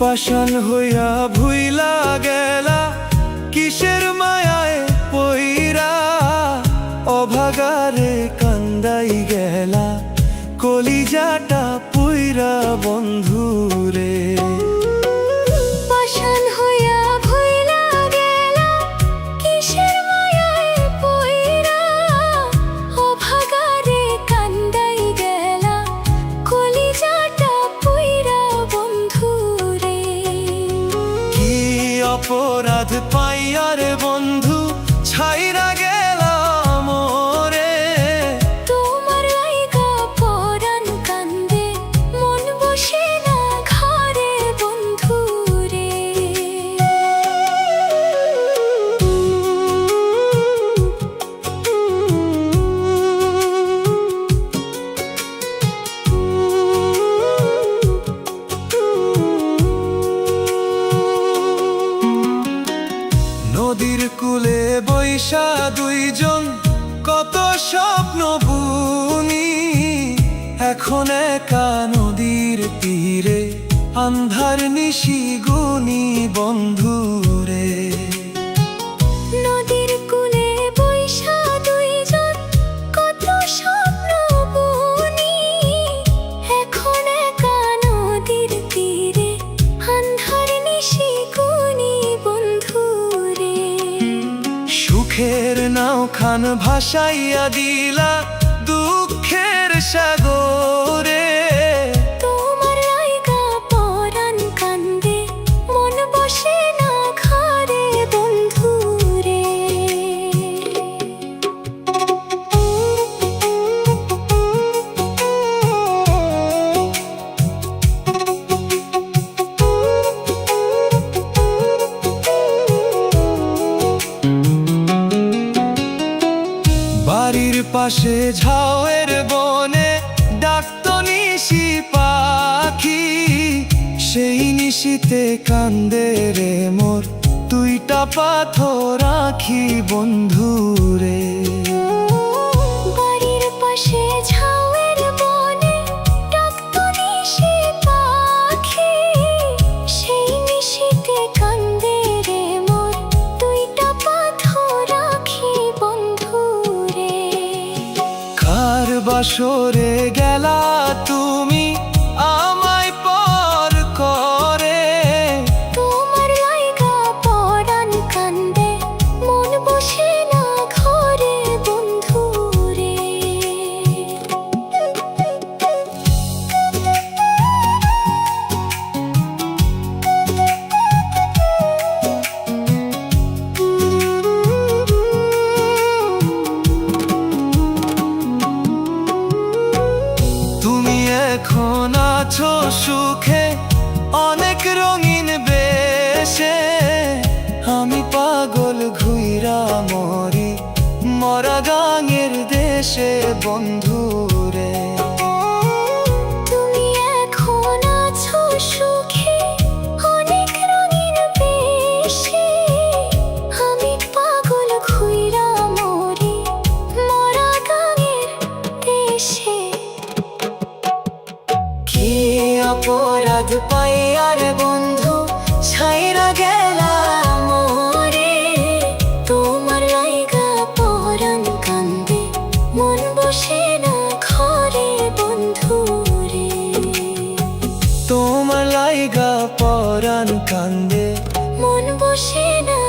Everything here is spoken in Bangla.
পাষাণ হইয়া ভুইলা গেলা কিসের মায়ায় পইরা, অভাগারে কান্দাই গেলা কলিজাটা পুইরা বন্ধুরে। পাষাণ হইয়া ভুইলা গেলা কিসের মায়ায় পইরা, অভাগারে কান্দাই গেলা কলিজাটা পুইরা বন্ধুরে। কি অপরাধ পাইয়ার বন্ধু ছাইরা গেলা মোরে, তোমার লাইগা পরাণ কান্দে মন বসে না ঘরে বন্ধুরে। নদীর কূলে বৈশা দুইজন কত স্বপ্ন বুনি, এখন একা নদীর তীরে আন্ধার নিশি গুনি বন্ধুরে। নদীর কূলে বৈশা দুইজন কত স্বপ্ন বুনি, এখন একা নদীর তীরে আন্ধার নিশি গুনি বন্ধুরে। সুখের নাওখান ভাসাইয়া দিলা দুঃখের সাগরে, তোমার লাইগা পরাণ কান্দে মন বসে না ঘরে বন্ধুরে। বাড়ির পাশে ঝাউয়ের বনে ডাকতো নিশি পাখি, সেই নিশিতে কান্দে রে মোর দুইটা পাথর আঁখি বন্ধুরে। বাড়ির পাশে ঝাউয়ের বনে ডাকতো নিশি পাখি, সেই নিশিতে কান্দে রে মোর দুইটা পাথর আঁখি বন্ধুরে। কার বাসরে গেলা তুমি আমায় পর করে, তোমার লাইগা পরাণ কান্দে মন বসে না ঘরে বন্ধুরে। তুমি এখন আছো সুখে অনেক রঙিন বেশে, আমি পাগল ঘুইরা মরি মরা গাঙের দেশে বন্ধুরে। তুমি এখন আছো সুখে অনেক রঙিন বেশে, আমি পাগল ঘুইরা মরি মরা গাঙের দেশে। কি অপরাধ পাইয়ার বন্ধু ছাইরা গেলা মোরে, তোমার লাইগা লাইগা পরাণ কান্দে মন বসে না